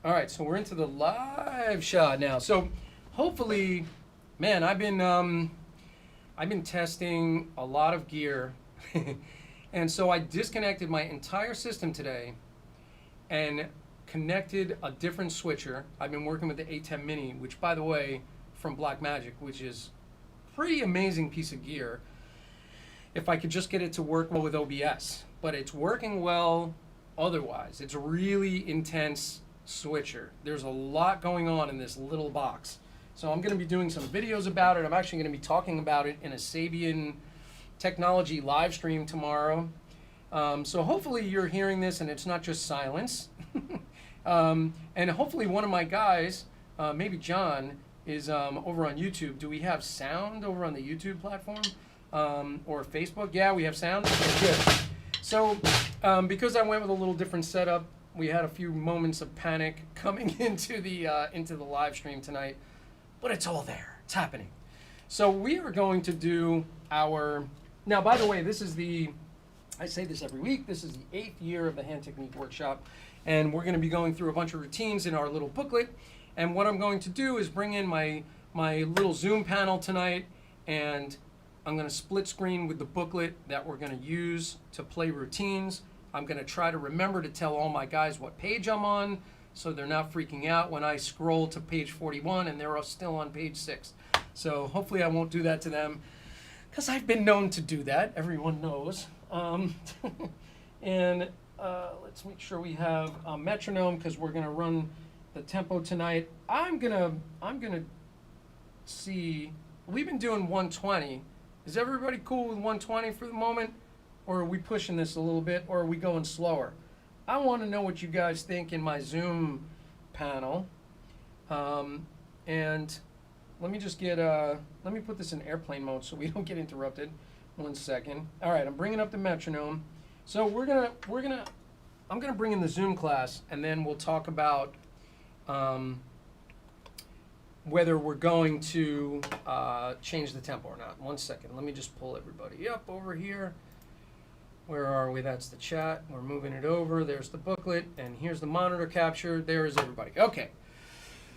All right, so we're into the live shot now. So hopefully, man, I've been testing a lot of gear, and so I disconnected my entire system today and connected a different switcher. I've been working with the A10 Mini, which, by the way, from Blackmagic, which is pretty amazing piece of gear. If I could just get it to work well with OBS, but it's working well otherwise. It's a really intense switcher. There's a lot going on in this little box. So I'm going to be doing some videos about it. I'm actually going to be talking about it in a Sabian technology live stream tomorrow. So hopefully you're hearing this and it's not just silence. And hopefully one of my guys, maybe John, is over on YouTube. Do we have sound over on the YouTube platform or Facebook? Yeah, we have sound. Okay, good. So because I went with a little different setup, we had a few moments of panic coming into the live stream tonight, but it's all there. It's happening. So we are going to do our, now by the way, this is the, I say this every week, this is the 8th year of the Hand Technique Workshop, and we're going to be going through a bunch of routines in our little booklet. And what I'm going to do is bring in my little Zoom panel tonight, and I'm going to split screen with the booklet that we're going to use to play routines. I'm going to try to remember to tell all my guys what page I'm on, so they're not freaking out when I scroll to page 41 and they're still on page 6. So hopefully I won't do that to them, because I've been known to do that, everyone knows. Um, and let's make sure we have a metronome because we're gonna run the tempo tonight. I'm gonna see. We've been doing 120. Is everybody cool with 120 for the moment, or are we pushing this a little bit, or are we going slower? I want to know what you guys think in my Zoom panel. And let me just get let me put this in airplane mode so we don't get interrupted. 1 second. All right, I'm bringing up the metronome. So I'm gonna bring in the Zoom class, and then we'll talk about whether we're going to change the tempo or not. 1 second. Let me just pull everybody up over here. Where are we? That's the chat. We're moving it over. There's the booklet, and here's the monitor capture. There is everybody. Okay.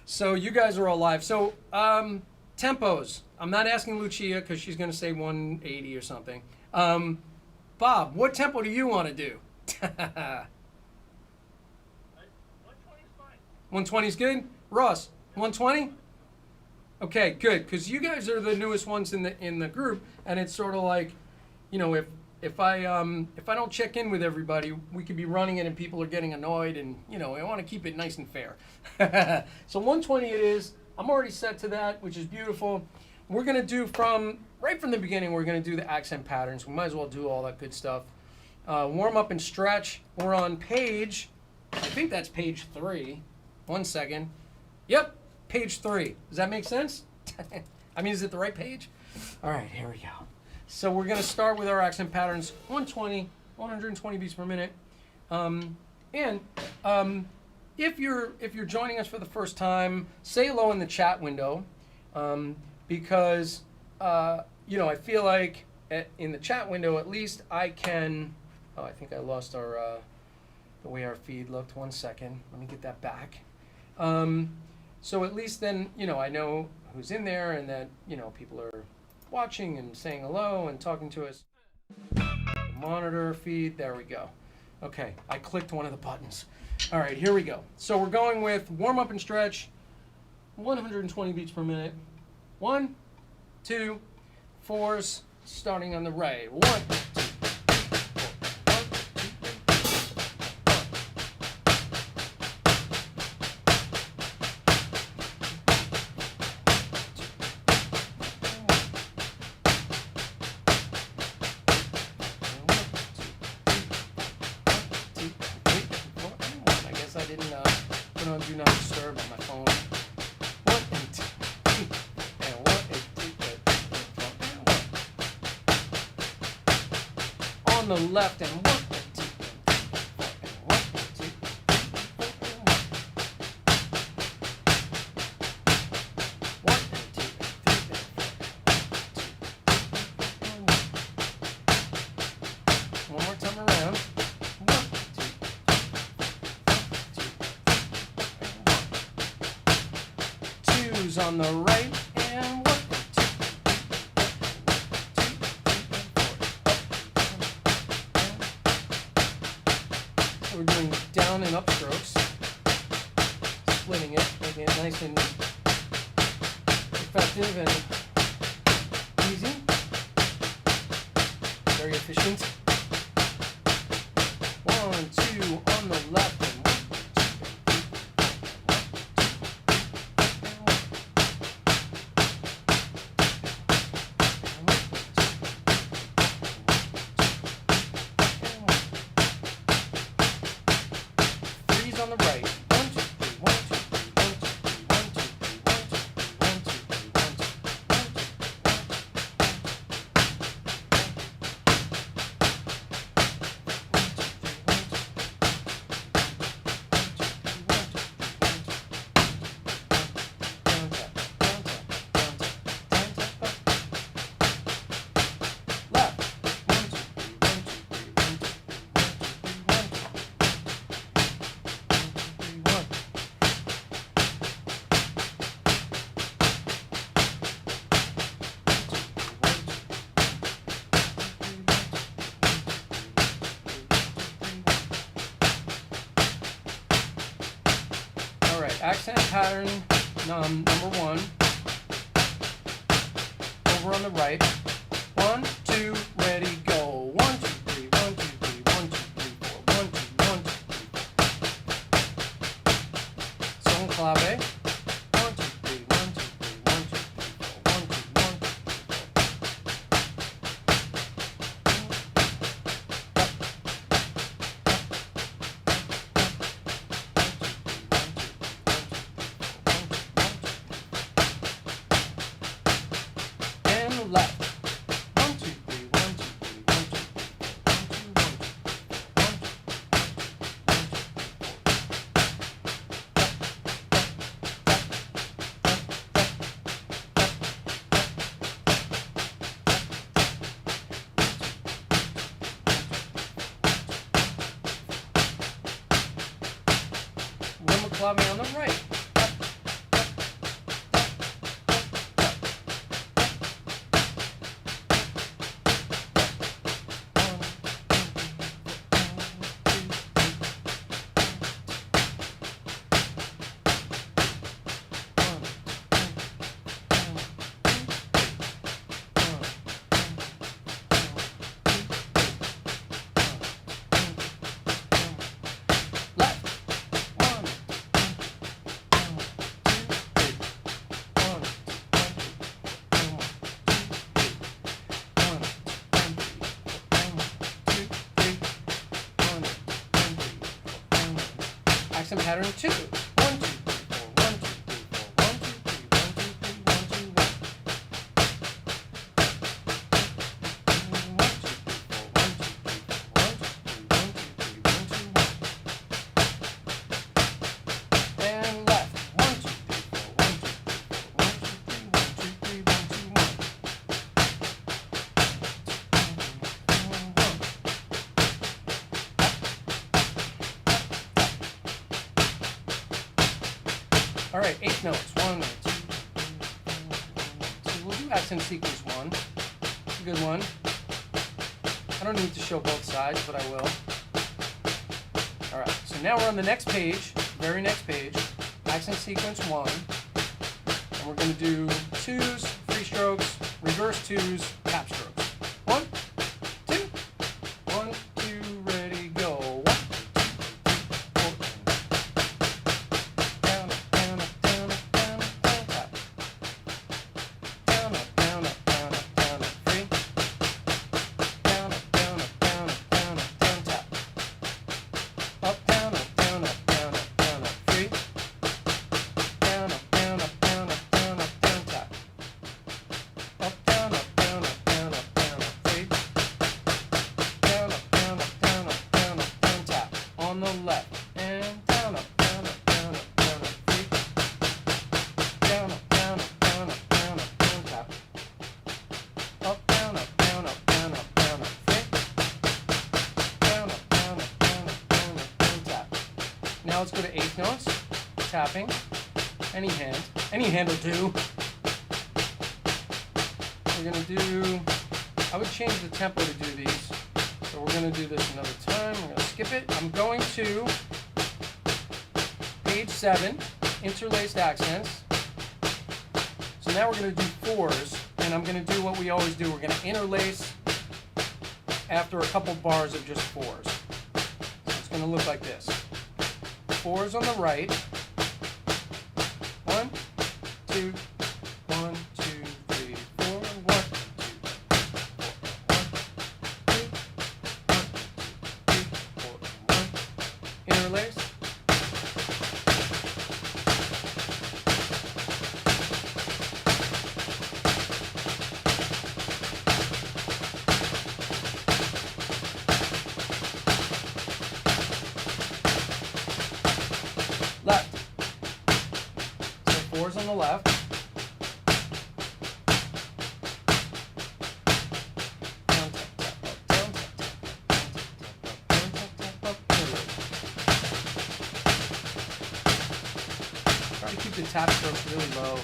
So you guys are all live. So tempos. I'm not asking Lucia because she's going to say 180 or something. Bob, what tempo do you want to do? 120 is fine. 120 is good? Ross, 120? Okay, good. Because you guys are the newest ones in the group, and it's sort of like, you know, if I don't check in with everybody, we could be running it and people are getting annoyed, and you know I want to keep it nice and fair. So 120 it is. I'm already set to that, which is beautiful. We're gonna do right from the beginning. We're gonna do the accent patterns. We might as well do all that good stuff. Warm up and stretch. We're on page. I think that's page 3. 1 second. Yep, page 3. Does that make sense? I mean, is it the right page? All right, here we go. So we're going to start with our accent patterns, 120 beats per minute. If you're joining us for the first time, say hello in the chat window, because you know I feel like in the chat window at least I can. Oh, I think I lost our the way our feed looked. 1 second, let me get that back. So at least then you know I know who's in there and that you know people are watching and saying hello and talking to us. Monitor feed, there we go. Okay, I clicked one of the buttons. All right, here we go. So we're going with warm up and stretch, 120 beats per minute. 1, 2, 4s, starting on the right. 1, 2, do not disturb on my phone. 1 and 2, 3, and 1 and 2, and 1. On the left and 1 and 2, and 1 and 2, and 1 and 2, and 1. One more time around. 1, 2, 2's on the right and 1, 2, 3, so we're doing down and up strokes, splitting it, making it nice and effective and easy, very efficient. 1, 2 on the left and 1, 2, on the right. 1, 2, 3, 1, 2, 3, 1, 2, 3, 1, 2, 3, 1, 2, 3, 1, 2, 3, 1, 2, accent pattern number 1. Over on the right. 1, 2, ready, go. 1, 2, 3, clave on the right. Accent pattern 2. 1, 2, 3, 4. 1, 2, 3, 4. 1, 2, 3, 1, 2, 3, 1, 2, 1. 1, 2, 3, 4. 1, 2, 3, 1, 2, 3, 1, 2, 3, 1, 2, 1. And left. 1, 2, 3, 4. 1, 2, 3, 4. 1, 2, 3, 1, 2, 3, 1, 2, 1. All right, 8 notes. 1, 2, 3, 4, 1, 2. We'll do accent sequence 1. It's a good one. I don't need to show both sides, but I will. All right, so now we're on the next page, very next page, accent sequence 1. And we're going to do 2s, free strokes, reverse 2s, tap strokes. 1, 2, 1, 2, ready, go. 1, 2, 3, 4. Down, up, down, up, down, up, down, up, down, tap. Down, up, down, up, down, up, down, up, free. Down, up, down, up, down, up, down, up, down, tap. Up, down, up, down, up, down, up, down, up, free. Down, up, down, up, down, up, down, up, down, tap. Up, down, up, down, up, down, up, down, up, free. Down, up, down, up, down, up, down, up, down, tap. On the left. And down, up, down, up, down, up, down, up, free. Down, up, down, up, down, up, down, up, down, tap. Up, down, up, down, up, down, up, down, up, free. Down, up, down, up, down, up, down, up, down, tap. Now let's go to 8th notes. Tapping. Any hand will do. We're gonna do, I would change the tempo to do these. So we're gonna do this another time. We're gonna skip it. I'm going to page 7, interlaced accents. So now we're gonna do 4s, and I'm gonna do what we always do. We're gonna interlace after a couple bars of just 4s. So it's gonna look like this. 4s on the right. 1, 2, 1, 2, 3, 4. 1, 2, 3, 4. 1, 2, 3, 4. 1. Interlace. Left. So 4's on the left. Down, tap, tap, up, down, tap, tap, up, down, tap, tap, up, down, tap, tap, up, interlace. Try to keep the tap strokes really low.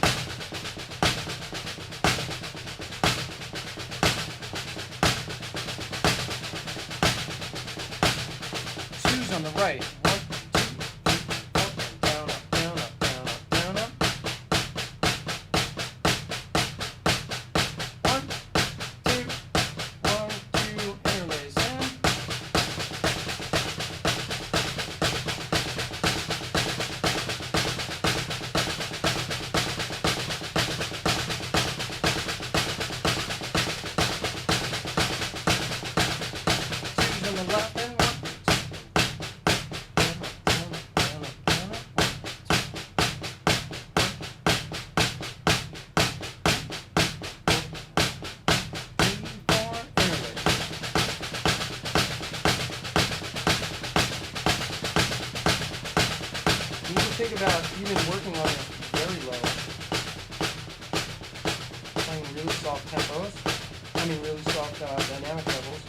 Twos on the right. 1, 2, 3, 4. Down, up, down, up, down, up, down, up. 1, 2, 1, 2, interlace in. Twos on the left and 1, 2, 3, 4. Down, up, down, up, down, up, down, up. 1, 2, 3, 4, interlace. You need to think about even working on it very low. Playing really soft tempos. Really soft dynamic levels.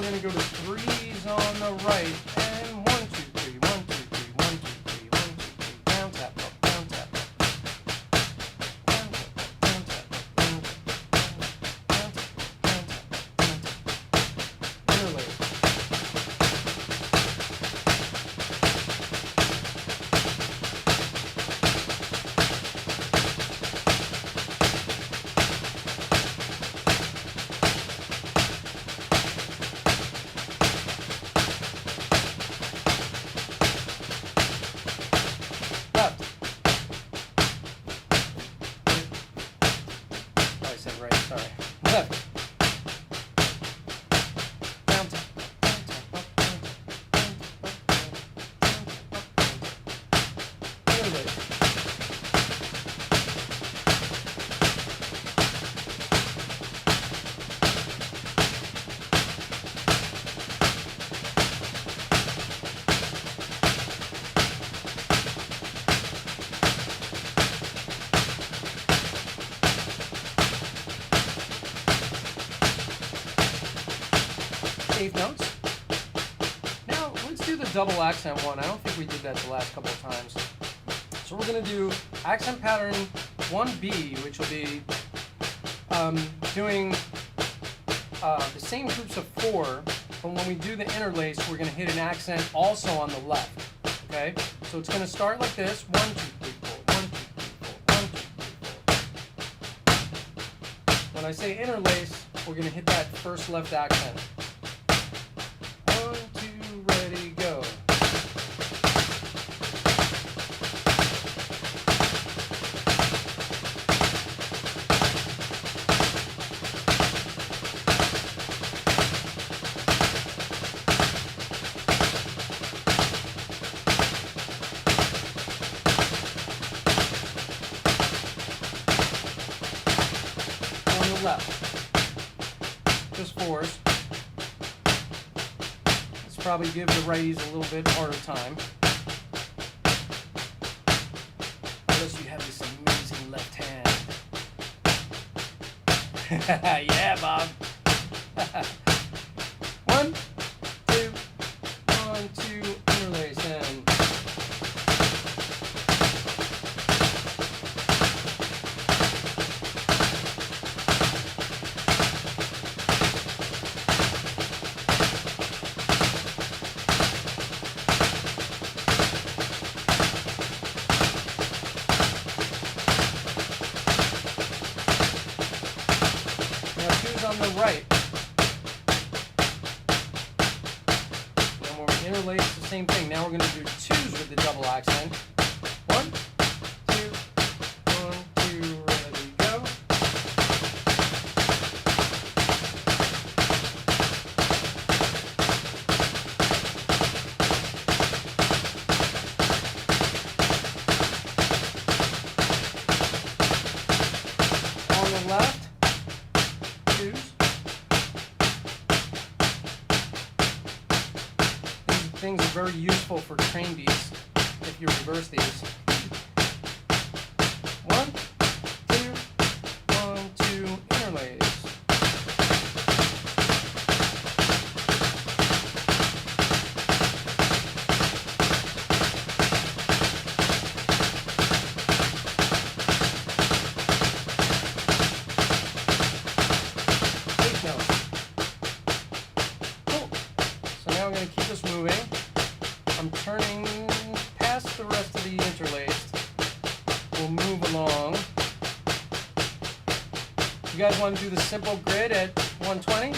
we're going to go to threes on the right. And 1, 2, 3, 1, 2, 3, 1, 2, 3, 1, 2, 3. Down, tap, up, down, tap, up. Down, tap, up, down, tap, up, down, tap, up, down, tap, up, down, tap, up, down, tap, up. Interlace. Left. Oh, I said right, sorry. Left. Down, tap, up, down, tap, up, down, tap, up, down, tap, up, down, tap, up, down, tap. Interlace. Eighth notes. Now let's do the double accent one. I don't think we did that the last couple of times. So we're going to do accent pattern 1B, which will be doing the same groups of 4, but when we do the interlace, we're going to hit an accent also on the left. Okay? So it's going to start like this: 1, 2, 3, 4, 1, 2, 3, 4, 1, 2, 3, 4. When I say interlace, we're going to hit that first left accent. 1, 2, ready, go. On the left. Just 4s. Let's probably give the righties a little bit harder time. Unless you have this amazing left hand. Yeah, Bob. 1, 2, 1, 2, interlace and. Now 2's on the right. And we're interlace the same thing. Now we're going to do 2's with the double accent. 1, 2, 1, 2, ready, go. On the left. 2's. These things are very useful for train beats if you reverse these. 1, 2, 1, 2, interlace. Eighth note. Cool. So now I'm going to keep this moving. I'm turning past the rest of the interlaced. We'll move along. You guys want to do the simple grid at 120?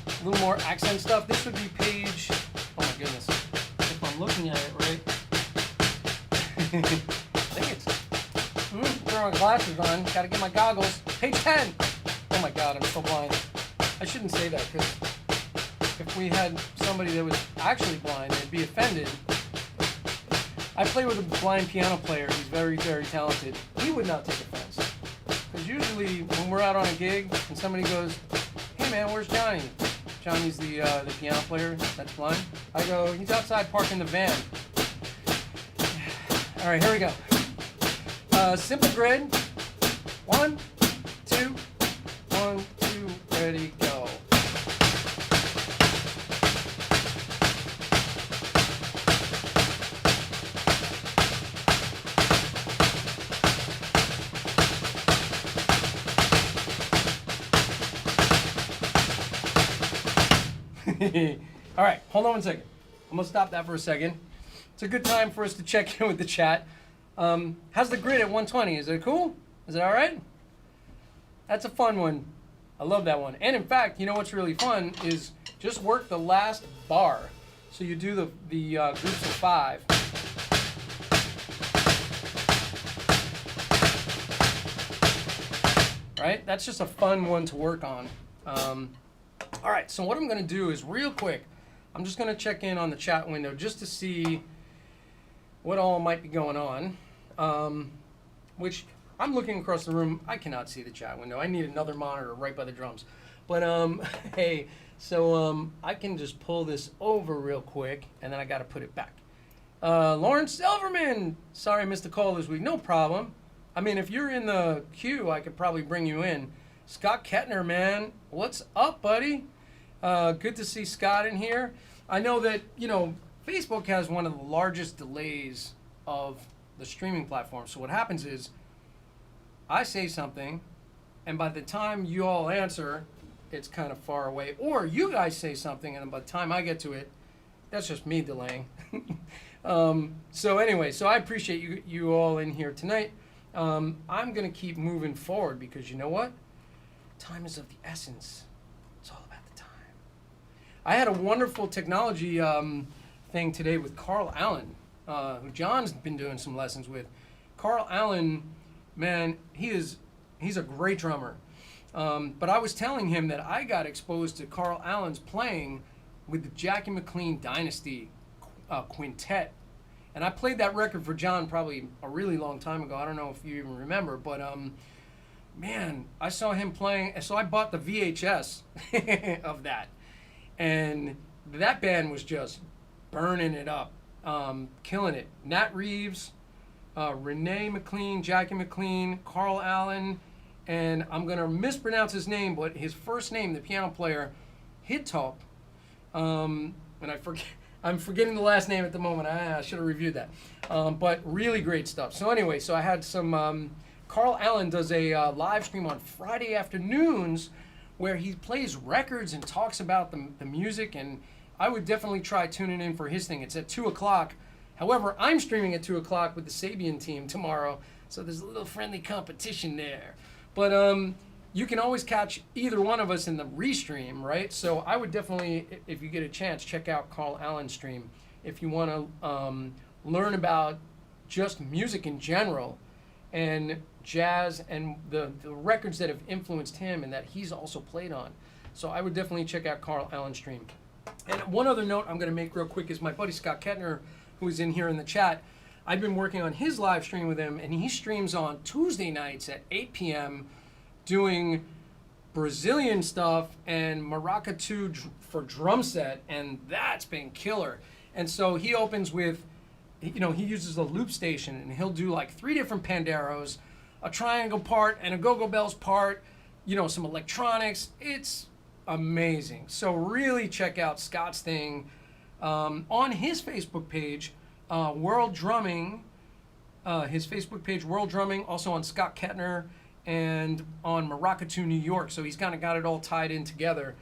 A little more accent stuff. This would be page, oh my goodness, if I'm looking at it right. I think it's, throw my glasses on, gotta get my goggles. Page 10! Oh my god, I'm so blind. I shouldn't say that because if we had somebody that was actually blind, they'd be offended. I play with a blind piano player who's very, very talented. He would not take offense. Because usually when we're out on a gig and somebody goes, "Hey man, where's Johnny?" Johnny's the piano player that's blind. I go, "He's outside parking the van." All right, here we go. Simple grid. 1, 2, 1, 2, ready, go. All right, hold on one second. I'm gonna stop that for a second. It's a good time for us to check in with the chat. How's the grid at 120? Is it cool? Is it all right? That's a fun one. I love that one. And in fact, you know what's really fun is just work the last bar. So you do the groups of 5. Right? That's just a fun one to work on. All right, so what I'm going to do is real quick, I'm just going to check in on the chat window just to see what all might be going on, which I'm looking across the room. I cannot see the chat window. I need another monitor right by the drums. But hey, so I can just pull this over real quick, and then I got to put it back. Lawrence Silverman, sorry I missed the call this week. No problem. I mean, if you're in the queue, I could probably bring you in. Scott Kettner, man, what's up, buddy? Good to see Scott in here. I know that, you know, Facebook has one of the largest delays of the streaming platform. So what happens is I say something, and by the time you all answer, it's kind of far away. Or you guys say something, and by the time I get to it, that's just me delaying. So anyway, so I appreciate you all in here tonight. I'm going to keep moving forward because you know what? Time is of the essence. It's all about the time. I had a wonderful technology thing today with Carl Allen, who John's been doing some lessons with. Carl Allen, man, he's a great drummer. But I was telling him that I got exposed to Carl Allen's playing with the Jackie McLean Dynasty Quintet. And I played that record for John probably a really long time ago. I don't know if you even remember, but man, I saw him playing. So I bought the VHS of that. And that band was just burning it up, killing it. Nat Reeves, Renee McLean, Jackie McLean, Carl Allen, and I'm going to mispronounce his name, but his first name, the piano player, Hittop, and I'm forgetting the last name at the moment. I should have reviewed that. But really great stuff. So anyway, so I had some, Carl Allen does a live stream on Friday afternoons where he plays records and talks about the music, and I would definitely try tuning in for his thing. It's at 2 o'clock. However, I'm streaming at 2 o'clock with the Sabian team tomorrow, so there's a little friendly competition there. But you can always catch either one of us in the restream, right? So I would definitely, if you get a chance, check out Carl Allen's stream if you want to learn about just music in general and jazz and the records that have influenced him and that he's also played on. So I would definitely check out Carl Allen's stream. And one other note I'm going to make real quick is my buddy Scott Kettner, who is in here in the chat. I've been working on his live stream with him, and he streams on Tuesday nights at 8 p.m. doing Brazilian stuff and maracatu for drum set, and that's been killer. And so he opens with, you know, he uses a loop station, and he'll do like 3 different panderos, a triangle part, and a go-go bells part, you know, some electronics. It's amazing. So really check out Scott's thing on his Facebook page, World Drumming. His Facebook page, World Drumming, also on Scott Kettner and on Maracatu, New York. So he's kind of got it all tied in together.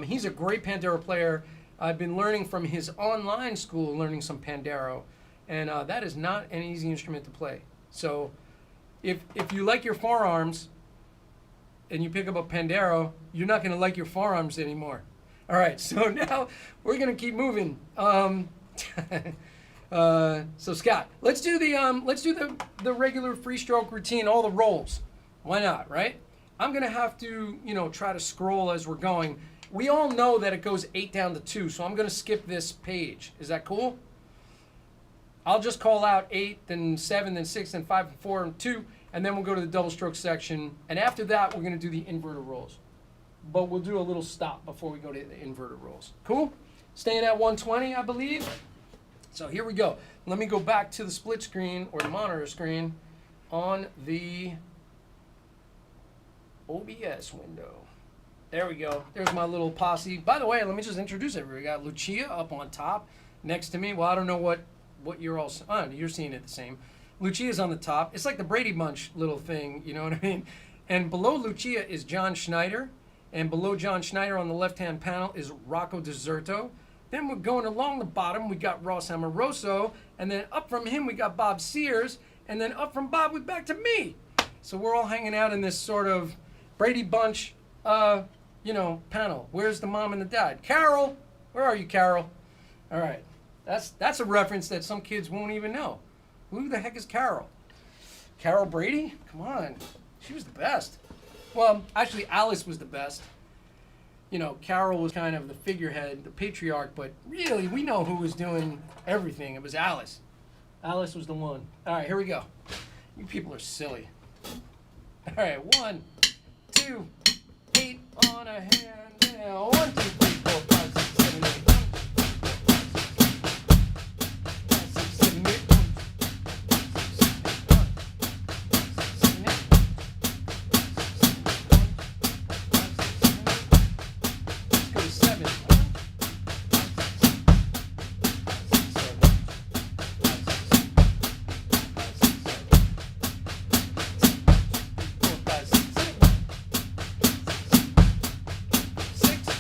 He's a great Pandero player. I've been learning from his online school, learning some Pandero, and that is not an easy instrument to play. So if you like your forearms and you pick up a Pandero, you're not going to like your forearms anymore. All right, so now we're going to keep moving. So Scott, let's do the regular free stroke routine, all the rolls. Why not, right? I'm gonna have to, you know, try to scroll as we're going. We all know that it goes 8 down to 2, so I'm gonna skip this page. Is that cool? I'll just call out 8, then 7, then 6, then 5, and 4, and 2, and then we'll go to the double stroke section. And after that, we're gonna do the inverted rolls. But we'll do a little stop before we go to the inverted rolls. Cool? Staying at 120, I believe. So here we go. Let me go back to the split screen or the monitor screen on the OBS window. There we go. There's my little posse. By the way, let me just introduce everybody. We got Lucia up on top next to me. Well, I don't know what you're all... Oh, you're seeing it the same. Lucia's on the top. It's like the Brady Bunch little thing, you know what I mean? And below Lucia is John Schneider. And below John Schneider on the left-hand panel is Rocco Deserto. Then we're going along the bottom, we got Ross Amoroso. And then up from him, we got Bob Sears. And then up from Bob, we're back to me. So we're all hanging out in this sort of Brady Bunch, panel. Where's the mom and the dad? Carol! Where are you, Carol? All right. That's a reference that some kids won't even know. Who the heck is Carol? Carol Brady? Come on. She was the best. Well, actually, Alice was the best. Carol was kind of the figurehead, the patriarch, but really, we know who was doing everything. It was Alice. Alice was the one. All right, here we go. You people are silly. All right, 1, 2, 8 on a hand now. 1, 2, 3, 4, 5, 6, 7, 8. 1, 2, 3, 4, 5, 6, 7, 8. 6,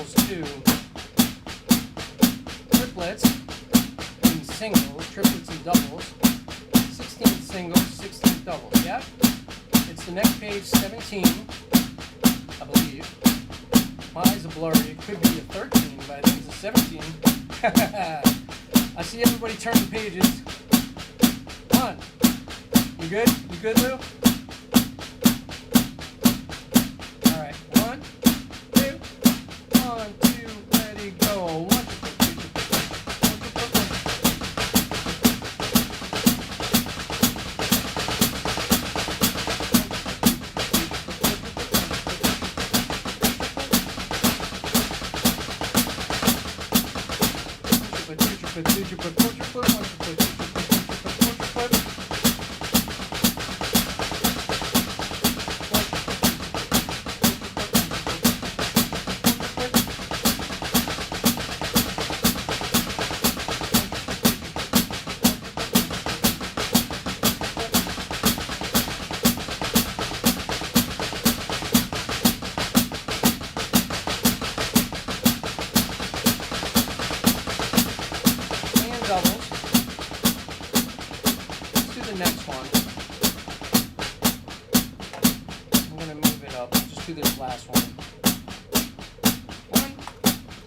doubles too. Triplets and singles, triplets and doubles. 16th singles, 16th doubles. Yeah? It's the next page, 17, I believe. My eyes are blurry. It could be a 13, but I think it's a 17. I see everybody turning pages. Come on. You good? You good, Lou? All right. 1, 2, 1, 2, ready, go. 1, 2, 3, 4, doubles. Let's do the next one. I'm going to move it up. Just do this last one. 1,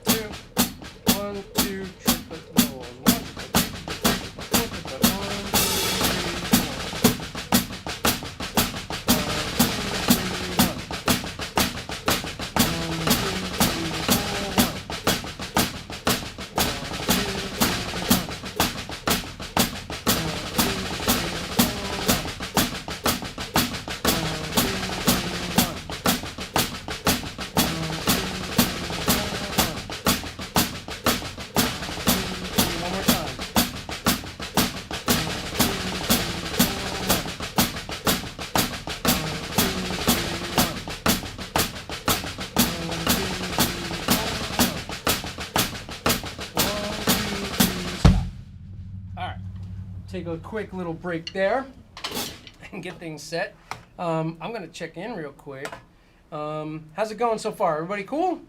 2, 1, 2, triplet rolls. 1, take a quick little break there and get things set. I'm gonna check in real quick. How's it going so far? Everybody cool?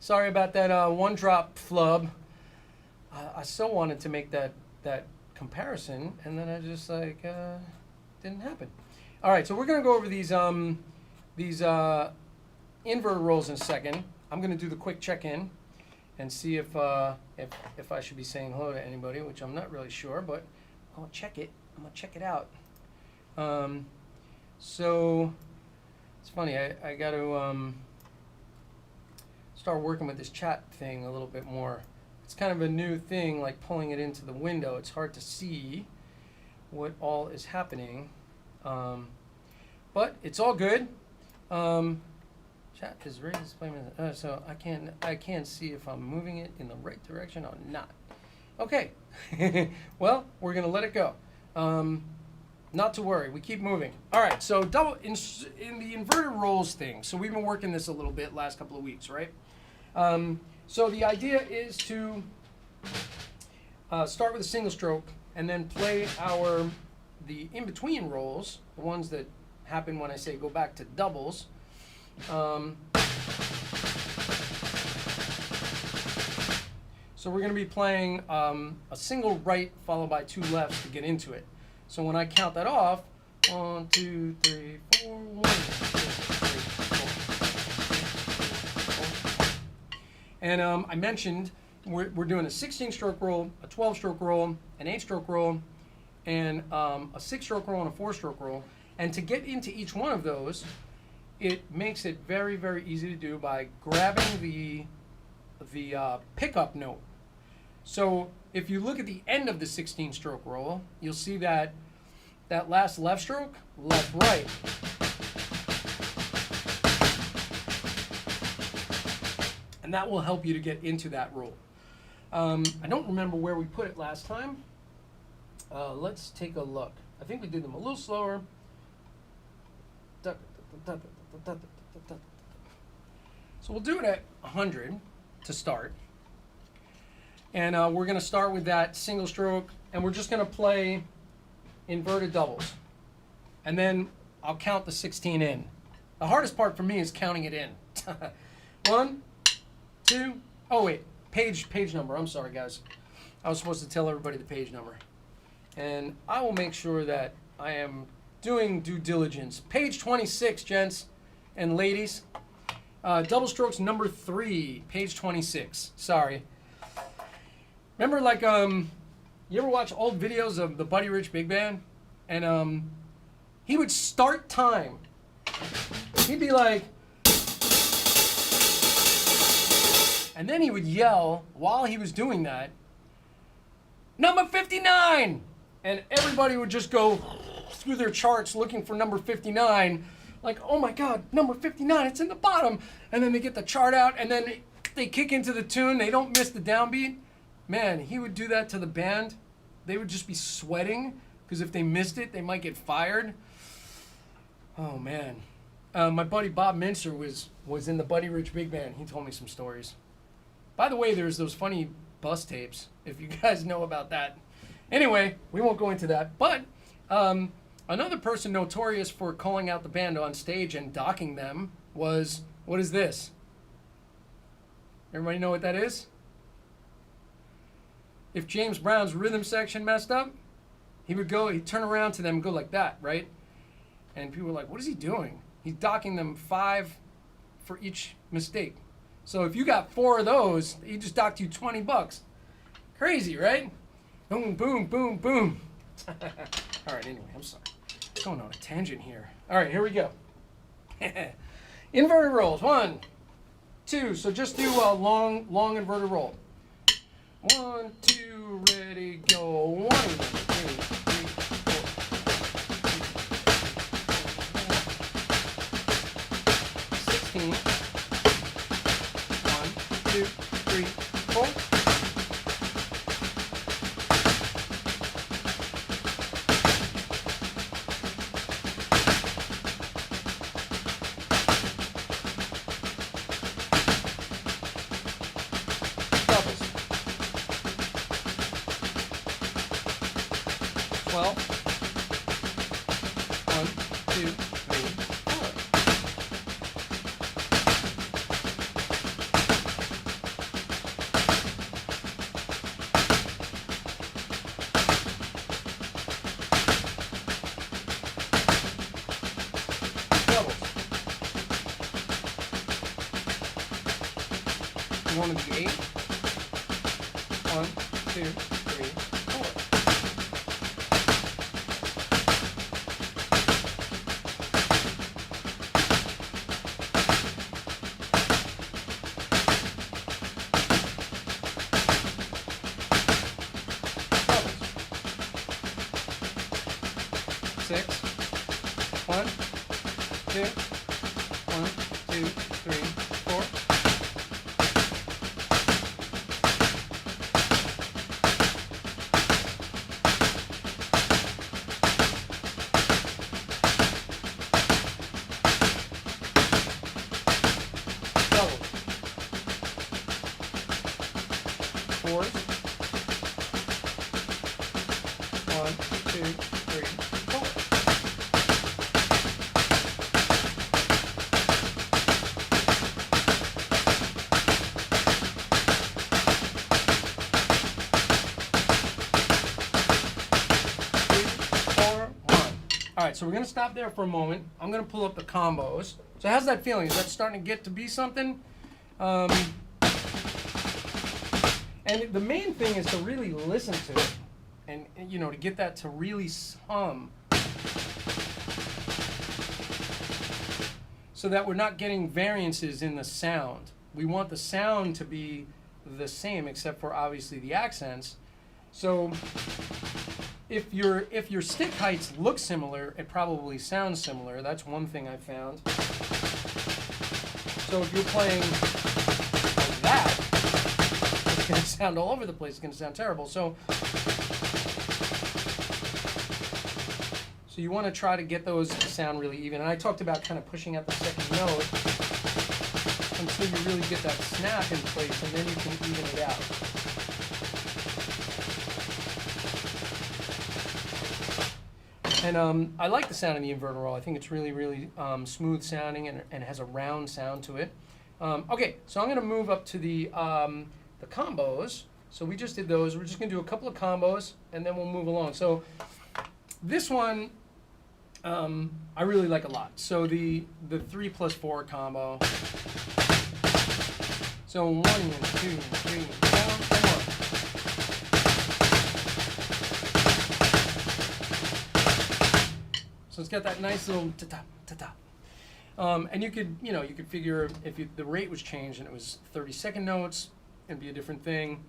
Sorry about that one drop flub. I so wanted to make that comparison, and then I just like didn't happen. All right, so we're gonna go over these inverted rolls in a second. I'm gonna do the quick check-in and see if I should be saying hello to anybody, which I'm not really sure, but I'll check it. I'm gonna check it out. So it's funny. I got to start working with this chat thing a little bit more. It's kind of a new thing, like pulling it into the window. It's hard to see what all is happening, but it's all good. Chat is ready to display. So I can't see if I'm moving it in the right direction or not. Okay, well, we're gonna let it go. Not to worry, we keep moving. All right, so in the inverted rolls thing, so we've been working this a little bit last couple of weeks, right? So the idea is to start with a single stroke and then play the in-between rolls, the ones that happen when I say go back to doubles. So we're going to be playing a single right followed by 2 lefts to get into it. So when I count that off, 1, 2, 3, 4, 1, 2, 3, 4. And I mentioned we're doing a 16-stroke roll, a 12-stroke roll, an 8-stroke roll, and a 6-stroke roll and a 4-stroke roll. And to get into each one of those, it makes it very, very easy to do by grabbing the pickup note. So if you look at the end of the 16-stroke roll, you'll see that last left stroke, left, right. And that will help you to get into that roll. I don't remember where we put it last time. Let's take a look. I think we did them a little slower. So we'll do it at 100 to start. And we're going to start with that single stroke, and we're just going to play inverted doubles. And then I'll count the 16 in. The hardest part for me is counting it in. 1, 2. Oh wait, page number. I'm sorry, guys. I was supposed to tell everybody the page number, and I will make sure that I am doing due diligence. Page 26, gents and ladies. Double strokes number 3, page 26. Sorry. Remember, like, you ever watch old videos of the Buddy Rich Big Band? And he would start time. He'd be like, and then he would yell while he was doing that, number 59! And everybody would just go through their charts looking for number 59. Like, oh my God, number 59, it's in the bottom. And then they get the chart out, and then they kick into the tune. They don't miss the downbeat. Man, he would do that to the band. They would just be sweating, because if they missed it, they might get fired. Oh, man. My buddy Bob Mincer was in the Buddy Rich Big Band. He told me some stories. By the way, there's those funny bus tapes, if you guys know about that. Anyway, we won't go into that. But another person notorious for calling out the band on stage and docking them was, what is this? Everybody know what that is? If James Brown's rhythm section messed up, he'd turn around to them and go like that, right? And people were like, what is he doing? He's docking them 5 for each mistake. So if you got 4 of those, he just docked you $20. Crazy, right? Boom, boom, boom, boom. All right, anyway, I'm sorry. Going on a tangent here. All right, here we go. Inverted rolls. 1, 2. So just do a long inverted roll. 1, 2, ready, go. 1, 2, 3, 4. 16. 1, 2, 3, 4. Doubles. 12. 1, 2, 3, 4. Doubles. You want to be 8. 1, 2, 3, 4. Doubles. 6. 1, 2, 1, 2, 3, 4. Doubles. 4s. 1, 2, 3, 4. All right, so we're going to stop there for a moment. I'm going to pull up the combos. So how's that feeling? Is that starting to get to be something? And the main thing is to really listen to it and you know, to get that to really hum so that we're not getting variances in the sound. We want the sound to be the same except for obviously the accents. So if your stick heights look similar, it probably sounds similar. That's one thing I found. So if you're playing like that, it's going to sound all over the place. It's going to sound terrible. So you want to try to get those to sound really even. And I talked about kind of pushing out the second note until you really get that snap in place, and then you can even it out. And I like the sound of the inverter roll. I think it's really, really smooth sounding and has a round sound to it. Okay, so I'm going to move up to the combos. So we just did those. We're just going to do a couple of combos, and then we'll move along. So this one I really like a lot. So the 3+4 combo. So 1, 2, 3, 4, and 1. So it's got that nice little ta-ta, ta-ta. And you could figure if the rate was changed and it was 30-second notes, it'd be a different thing.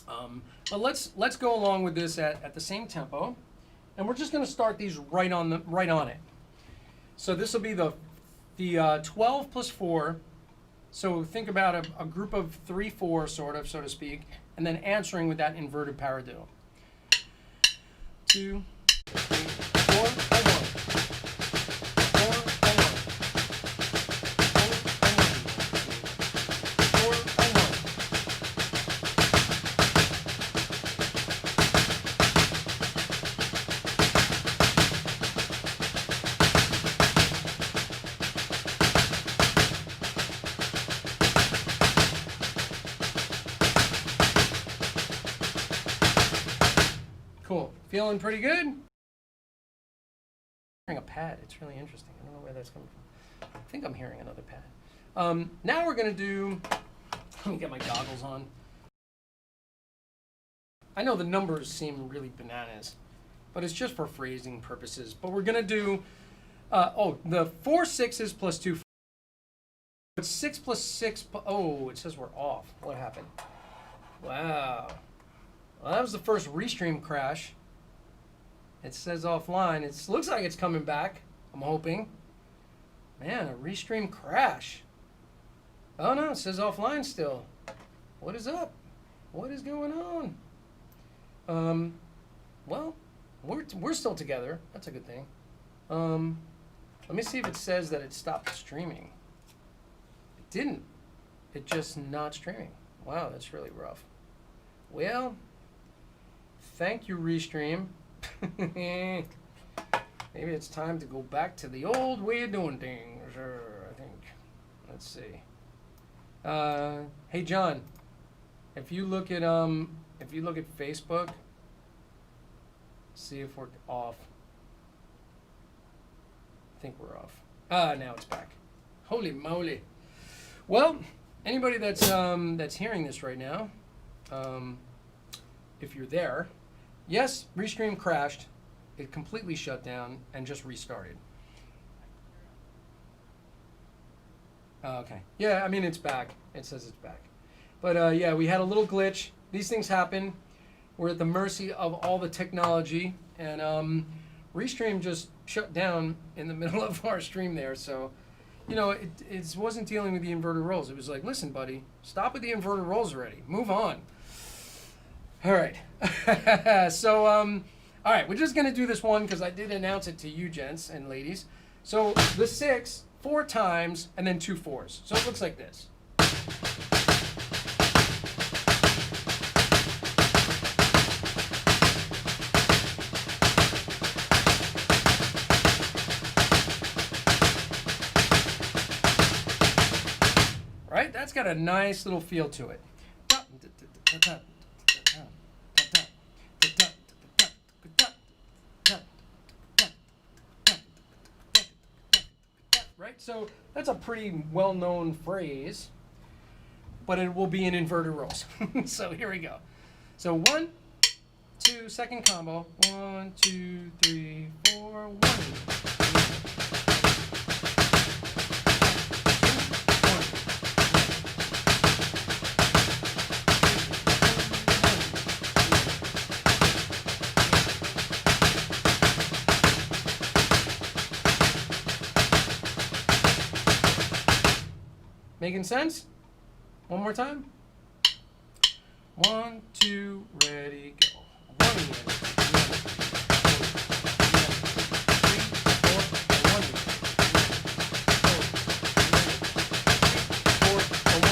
But let's go along with this at the same tempo, and we're just going to start these right on it. So this will be the 12 plus 4. So think about a group of 3/4, sort of, so to speak, and then answering with that inverted paradiddle. 2, 3, 4, and 1. 4 and 1. 4 and 1. 4 and 1. Cool. Feeling pretty good? Hearing a pad. It's really interesting. I don't know where that's coming from. I think I'm hearing another pad. Now we're going to do... Let me get my goggles on. I know the numbers seem really bananas, but it's just for phrasing purposes. But we're going to do... the 4 6s plus 2... But 6 plus 6... Oh, it says we're off. What happened? Wow. Well, that was the first restream crash. It says offline. It looks like it's coming back. I'm hoping. Man, a restream crash. Oh no, it says offline still. What is up? What is going on? Well, we're still together. That's a good thing. Let me see if it says that it stopped streaming. It didn't. It just not streaming. Wow, that's really rough. Well, thank you, Restream. Maybe it's time to go back to the old way of doing things, I think. Let's see. Hey, John, if you look at Facebook, see if we're off. I think we're off. Now it's back. Holy moly. Well, anybody that's hearing this right now, if you're there, yes, Restream crashed. It completely shut down and just restarted. Okay. Yeah, I mean, it's back. It says it's back. But yeah, we had a little glitch. These things happen. We're at the mercy of all the technology. And Restream just shut down in the middle of our stream there. So, you know, it wasn't dealing with the inverted rolls. It was like, listen, buddy, stop with the inverted rolls already. Move on. All right. So, all right, we're just going to do this one because I did announce it to you, gents and ladies. So the 6, 4 times, and then 2 4s. So it looks like this. Right? That's got a nice little feel to it. Right? So that's a pretty well-known phrase, but it will be in inverted rolls. So here we go. So 1, 2, second combo. 1, 2, 3, 4, 1. Making sense? One more time. 1, 2, ready, go. 1, 2, 3, 4, 1.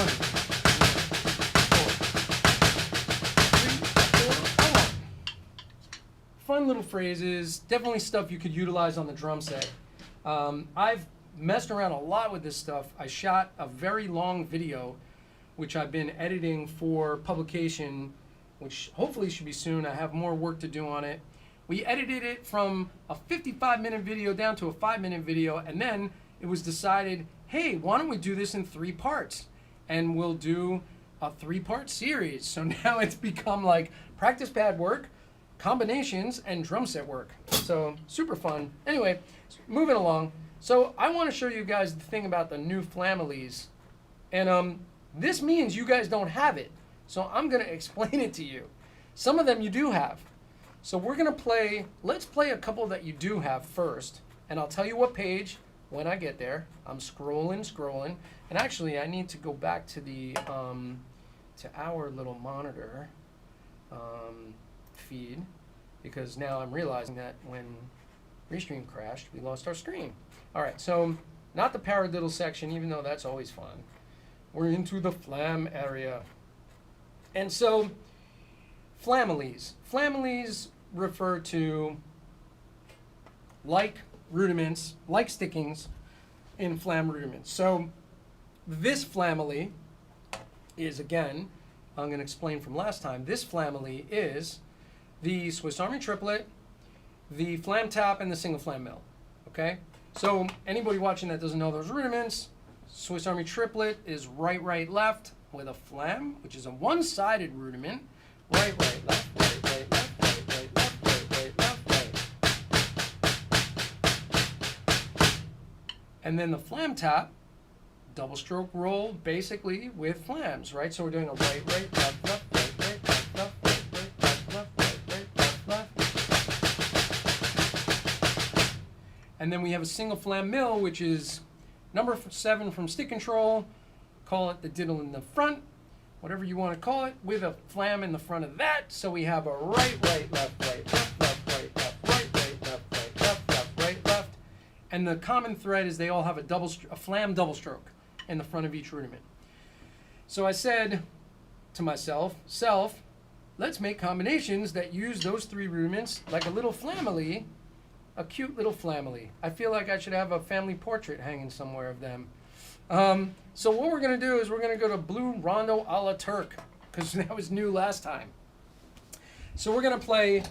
Fun little phrases, definitely stuff you could utilize on the drum set. I've messed around a lot with this stuff. I shot a very long video, which I've been editing for publication, which hopefully should be soon. I have more work to do on it. We edited it from a 55-minute video down to a 5-minute video, and then it was decided, hey, why don't we do this in 3 parts? And we'll do a 3-part series. So now it's become like practice pad work, combinations, and drum set work. So super fun. Anyway, moving along. So I want to show you guys the thing about the new families. And this means you guys don't have it. So I'm going to explain it to you. Some of them you do have. So we're going to play, let's play a couple that you do have first. And I'll tell you what page when I get there. I'm scrolling. And actually I need to go back to the, to our little monitor feed. Because now I'm realizing that when Restream crashed, we lost our screen. All right, so not the paradiddle section, even though that's always fun. We're into the flam area. And so, families. Families refer to like rudiments, like stickings in flam rudiments. So this family is, again, I'm going to explain from last time, this family is the Swiss Army triplet, the flam tap, and the single flam mill. Okay? So anybody watching that doesn't know those rudiments, Swiss Army triplet is right, left with a flam, which is a one-sided rudiment. Right, left, right, left, right, left, right. And then the flam tap, double stroke roll, basically with flams, right? So we're doing a right, left, right, left, left. And then we have a single flam mill, which is number 7 from stick control. Call it the diddle in the front, whatever you want to call it, with a flam in the front of that. So we have a right, left, right, left. And the common thread is they all have a flam double stroke in the front of each rudiment. So I said to myself, let's make combinations that use those 3 rudiments like a little family. A cute little family. I feel like I should have a family portrait hanging somewhere of them. So what we're going to do is we're going to go to Blue Rondo a la Turk, because that was new last time. So we're going to play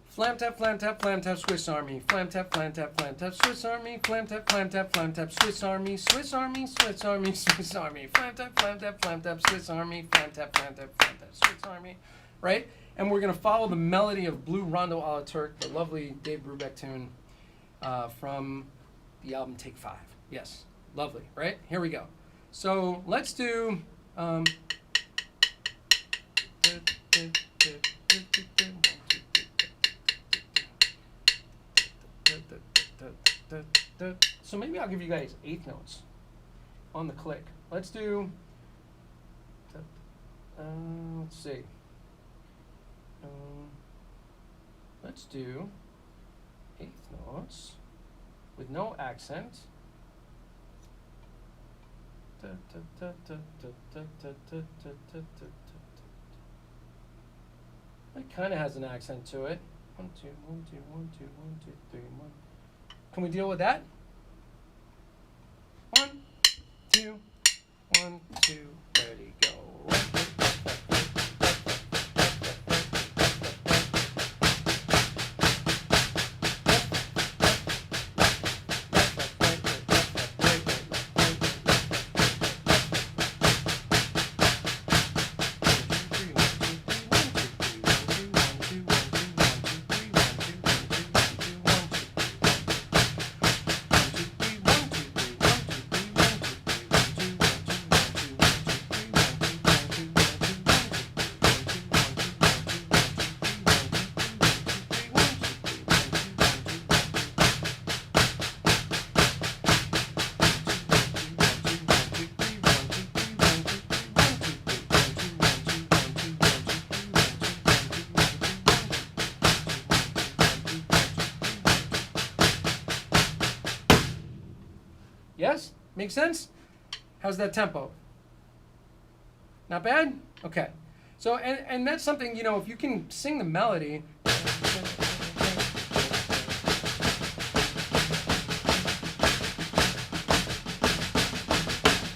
flam tap, Swiss Army, flam tap, Swiss Army, flam tap, Swiss Army, Swiss Army, Swiss Army, Swiss Army, flam tap, Swiss Army, flam tap, Swiss Army, right? And we're going to follow the melody of Blue Rondo a la Turk, the lovely Dave Brubeck tune from the album Take 5. Yes, lovely, right? Here we go. So let's do... so maybe I'll give you guys 8th notes on the click. Let's do... let's see. Let's do 8th notes with no accent. It kind of has an accent to it. 1, 2, 1, 2, 1, 2, 1, 2, 3, 1. Can we deal with that? 1, 2, 1, 2, ready, go. Yes? Make sense? How's that tempo? Not bad? Okay. So, and that's something, you know, if you can sing the melody.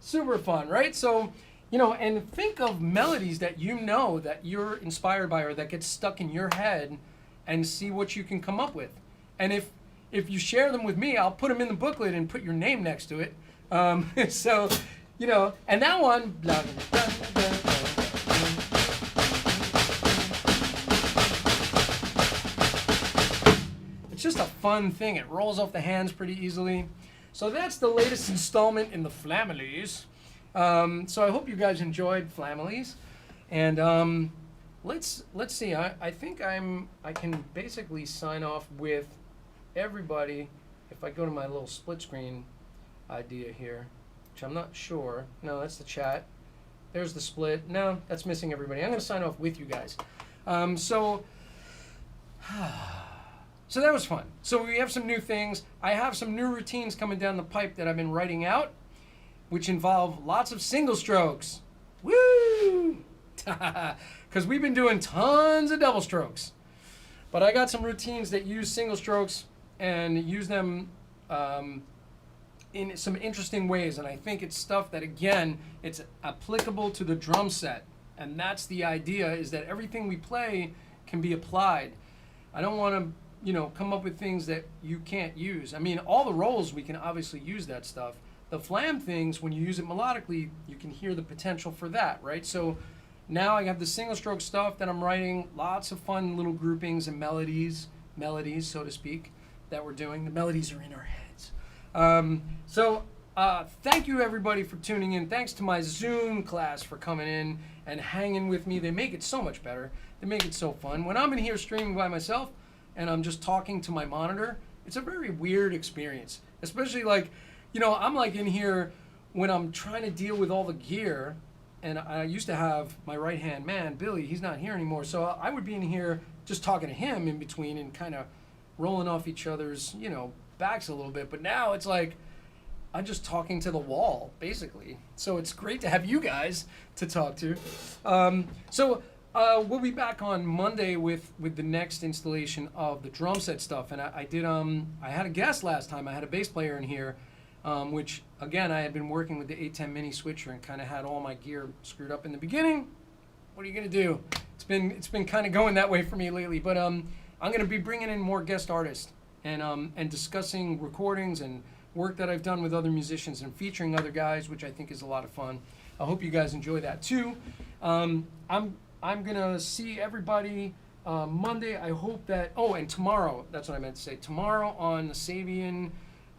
Super fun, right? So, and think of melodies that that you're inspired by or that get stuck in your head and see what you can come up with. And if you share them with me, I'll put them in the booklet and put your name next to it. So, and that one, blah, blah, blah, blah, blah. It's just a fun thing. It rolls off the hands pretty easily. So that's the latest installment in the Flamilies. So I hope you guys enjoyed Flamilies. And let's see. I think I can basically sign off with everybody if I go to my little split screen idea here, which I'm not sure. No, that's the chat. There's the split. No, that's missing everybody. I'm going to sign off with you guys. So that was fun. So we have some new things. I have some new routines coming down the pipe that I've been writing out, which involve lots of single strokes. Woo! Because we've been doing tons of double strokes. But I got some routines that use single strokes and use them in some interesting ways. And I think it's stuff that, again, it's applicable to the drum set. And that's the idea, is that everything we play can be applied. I don't want to come up with things that you can't use. I mean, all the rolls, we can obviously use that stuff. The flam things, when you use it melodically, you can hear the potential for that, right? So now I have the single stroke stuff that I'm writing, lots of fun little groupings and melodies, so to speak, that we're doing. The melodies are in our heads. Thank you everybody for tuning in. Thanks to my Zoom class for coming in and hanging with me. They make it so much better. They make it so fun. When I'm in here streaming by myself, and I'm just talking to my monitor, it's a very weird experience. Especially I'm like in here when I'm trying to deal with all the gear, and I used to have my right-hand man, Billy, he's not here anymore, so I would be in here just talking to him in between and kind of rolling off each other's, backs a little bit. But now it's like I'm just talking to the wall, basically. So it's great to have you guys to talk to. We'll be back on Monday with the next installation of the drum set stuff. And I had a guest last time. I had a bass player in here, which again, I had been working with the 810 mini switcher and kind of had all my gear screwed up in the beginning. What are you gonna do? It's been kind of going that way for me lately. But I'm gonna be bringing in more guest artists and discussing recordings and work that I've done with other musicians and featuring other guys, which I think is a lot of fun. I hope you guys enjoy that too. I'm gonna see everybody Monday. I hope that. Oh, and tomorrow. That's what I meant to say. Tomorrow on the Sabian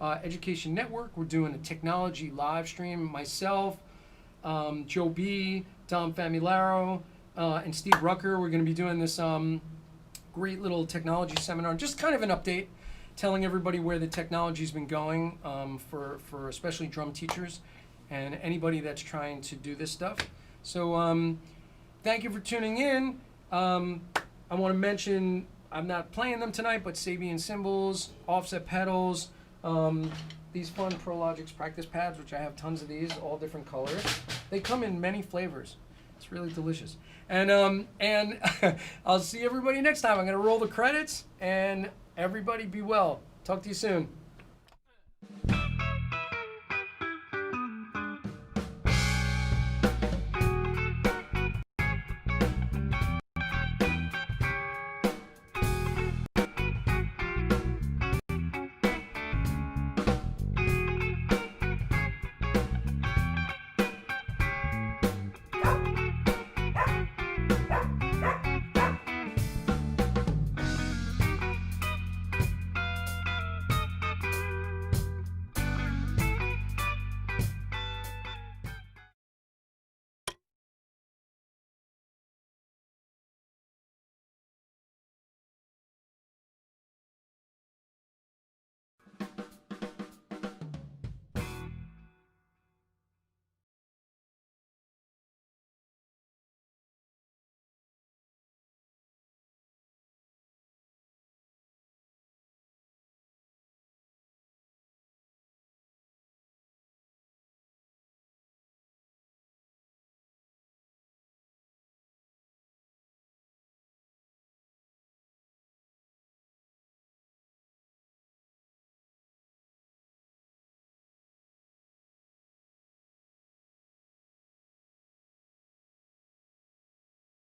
Education Network, we're doing a technology live stream. Myself, Joe B, Dom Familaro, and Steve Rucker. We're going to be doing this great little technology seminar. Just kind of an update, telling everybody where the technology's been going for especially drum teachers and anybody that's trying to do this stuff. So thank you for tuning in. I want to mention, I'm not playing them tonight, but Sabian cymbals, offset pedals, these fun ProLogix practice pads, which I have tons of these, all different colors. They come in many flavors. It's really delicious. And I'll see everybody next time. I'm going to roll the credits, and everybody be well. Talk to you soon.